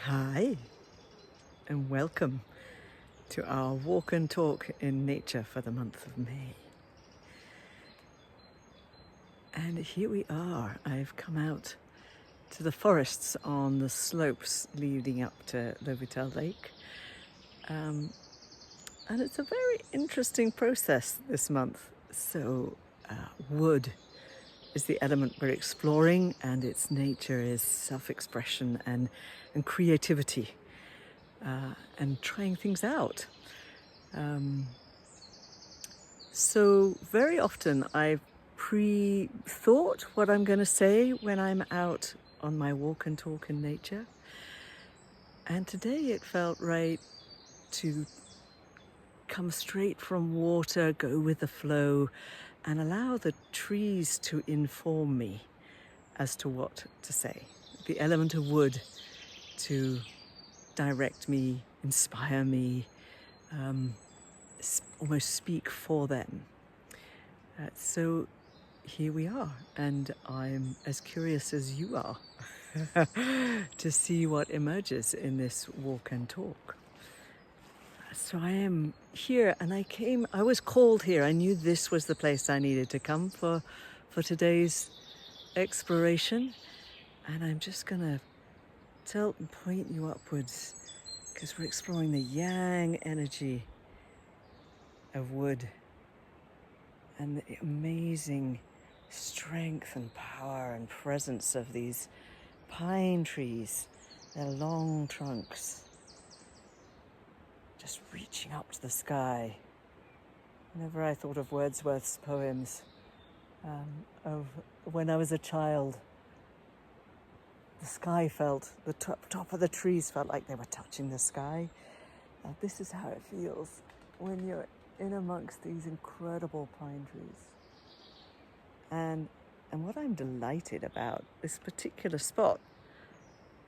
Hi, and welcome to our walk and talk in nature for the month of May. And here we are. I've come out to the forests on the slopes leading up to Lauvitel Lake. And it's a very interesting process this month. So wood is the element we're exploring, and its nature is self-expression and creativity. And trying things out. So very often I've pre-thought what I'm going to say when I'm out on my walk and talk in nature. And today it felt right to come straight from water, go with the flow, and allow the trees to inform me as to what to say. The element of wood to direct me, inspire me, almost speak for them. So here we are, and I'm as curious as you are to see what emerges in this walk and talk. So I am here, and I was called here. I knew this was the place I needed to come for today's exploration, and I'm just gonna tilt and point you upwards because we're exploring the yang energy of wood and the amazing strength and power and presence of these pine trees, their long trunks just reaching up to the sky. Whenever I thought of Wordsworth's poems of when I was a child, the sky felt, the top of the trees felt like they were touching the sky. This is how it feels when you're in amongst these incredible pine trees. And what I'm delighted about this particular spot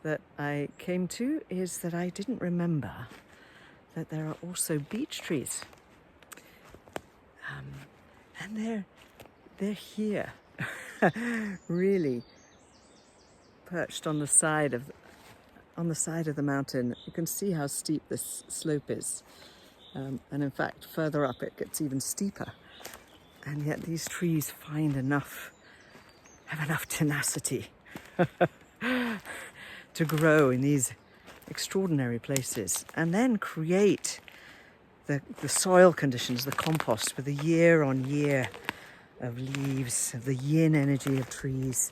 that I came to is that I didn't remember that there are also beech trees. And they're here, really perched on the side of the mountain. You can see how steep this slope is. And in fact, further up it gets even steeper. And yet these trees have enough tenacity to grow in these extraordinary places and then create the soil conditions, the compost, with the year on year of leaves, of the yin energy of trees,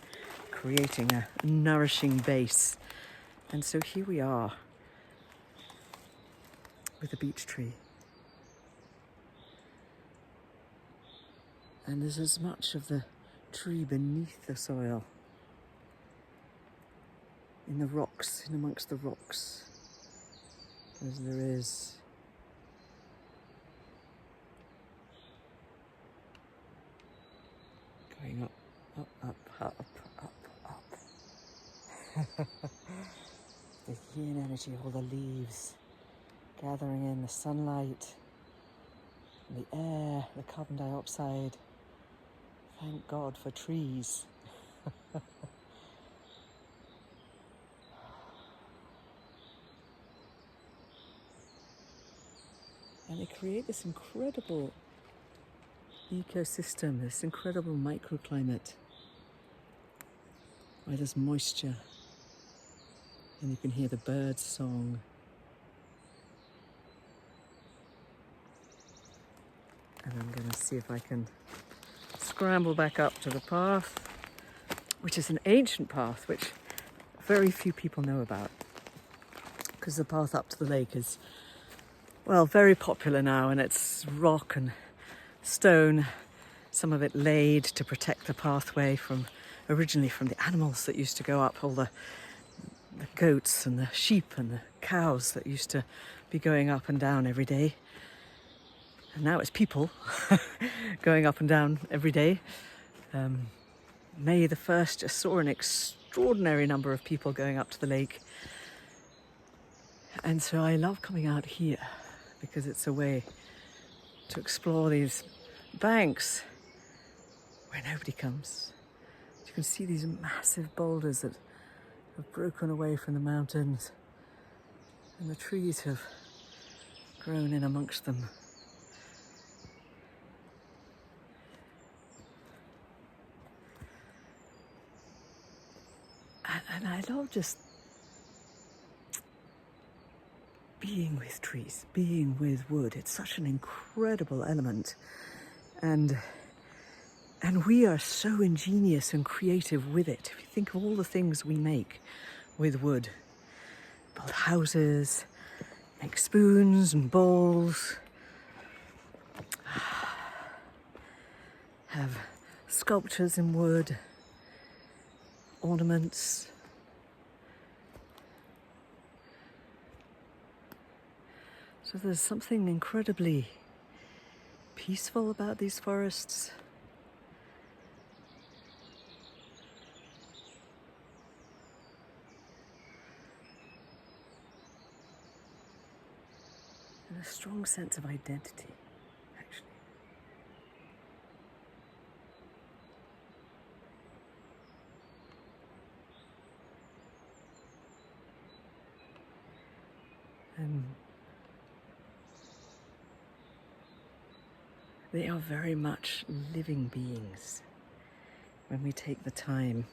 creating a nourishing base. And so here we are with a beech tree. And there's as much of the tree beneath the soil, in the rocks, in amongst the rocks, as there is going up, up, up, up, up, up. The yin energy of all the leaves gathering in the sunlight, the air, the carbon dioxide. Thank God for trees. And they create this incredible ecosystem, this incredible microclimate where there's moisture and you can hear the birds' song. And I'm going to see if I can scramble back up to the path, which is an ancient path which very few people know about, because the path up to the lake is, well, very popular now, and it's rock and stone, some of it laid to protect the pathway originally from the animals that used to go up, all the goats and the sheep and the cows that used to be going up and down every day. And now it's people going up and down every day. May the 1st just saw an extraordinary number of people going up to the lake. And so I love coming out here because it's a way to explore these banks where nobody comes. You can see these massive boulders that have broken away from the mountains and the trees have grown in amongst them. And I love just being with trees, being with wood. It's such an incredible element. And we are so ingenious and creative with it. If you think of all the things we make with wood, build houses, make spoons and bowls, have sculptures in wood, ornaments. So there's something incredibly peaceful about these forests. And a strong sense of identity, actually. And they are very much living beings when we take the time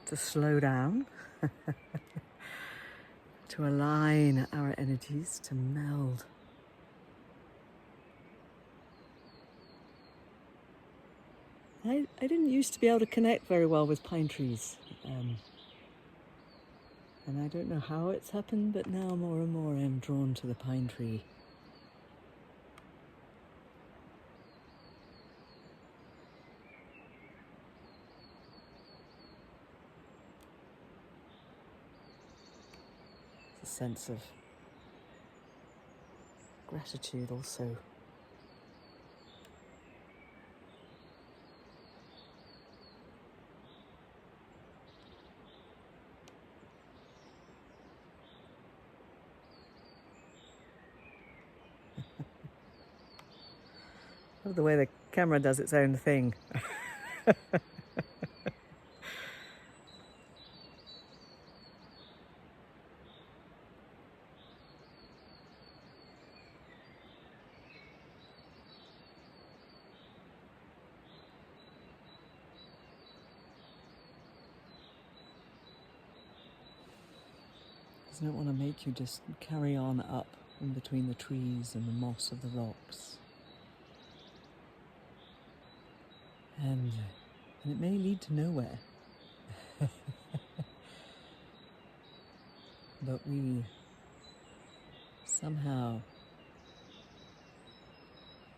to slow down, to align our energies, to meld. I didn't used to be able to connect very well with pine trees. And I don't know how it's happened, but now more and more I'm drawn to the pine tree. It's a sense of gratitude also. I love the way the camera does its own thing. Doesn't it want to make you just carry on up in between the trees and the moss of the rocks? And it may lead to nowhere. But we somehow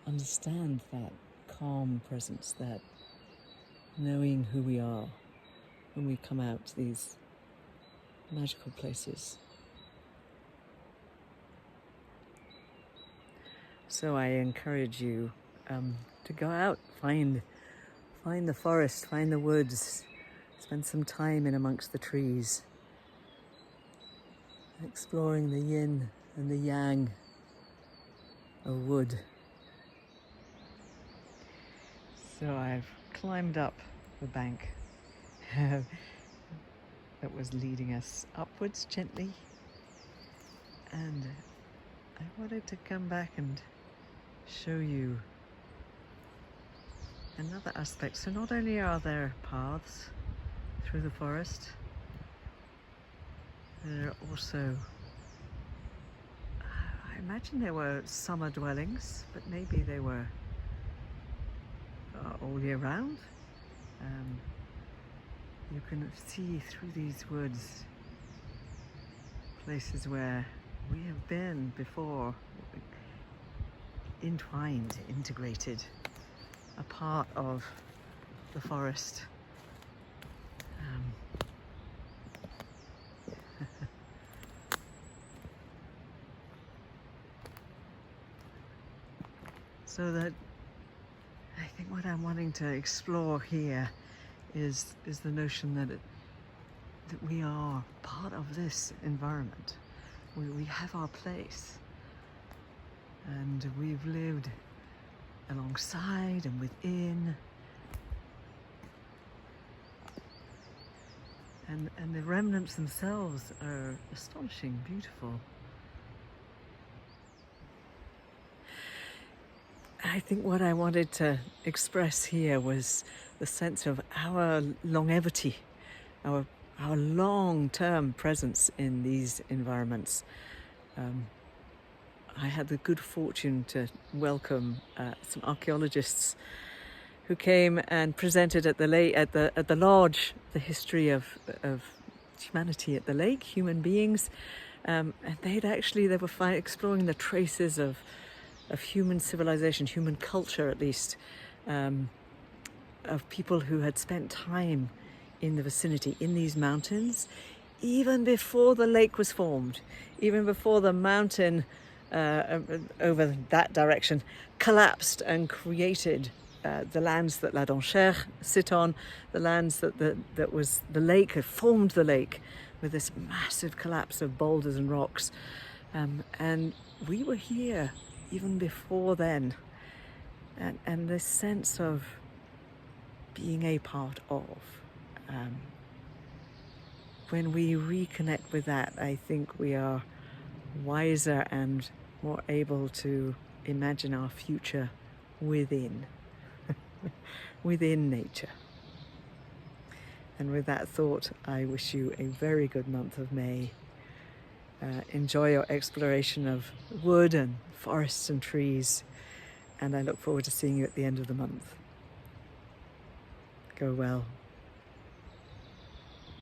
understand that calm presence, that knowing who we are when we come out to these magical places. So I encourage you to go out, find the forest, find the woods, spend some time in amongst the trees, exploring the yin and the yang of wood. So I've climbed up the bank that was leading us upwards gently, and I wanted to come back and show you another aspect. So not only are there paths through the forest, there are also, I imagine there were summer dwellings, but maybe they were all year round. You can see through these woods places where we have been before, entwined, integrated, a part of the forest. So that I think what I'm wanting to explore here is the notion that we are part of this environment. We have our place, and we've lived alongside and within, and the remnants themselves are astonishing, beautiful. I think what I wanted to express here was the sense of our longevity, our our long-term presence in these environments. I had the good fortune to welcome some archaeologists who came and presented at the lodge the history of humanity at the lake, human beings, and they were exploring the traces of human civilization, human culture at least, of people who had spent time in the vicinity, in these mountains, even before the lake was formed, even before the mountain over that direction collapsed and created the lands that La Donchère sit on, the lands that was the lake, had formed the lake with this massive collapse of boulders and rocks. And we were here even before then. And this sense of being a part of. When we reconnect with that, I think we are wiser and more able to imagine our future within nature. And with that thought, I wish you a very good month of May. Enjoy your exploration of wood and forests and trees, and I look forward to seeing you at the end of the month. Go well.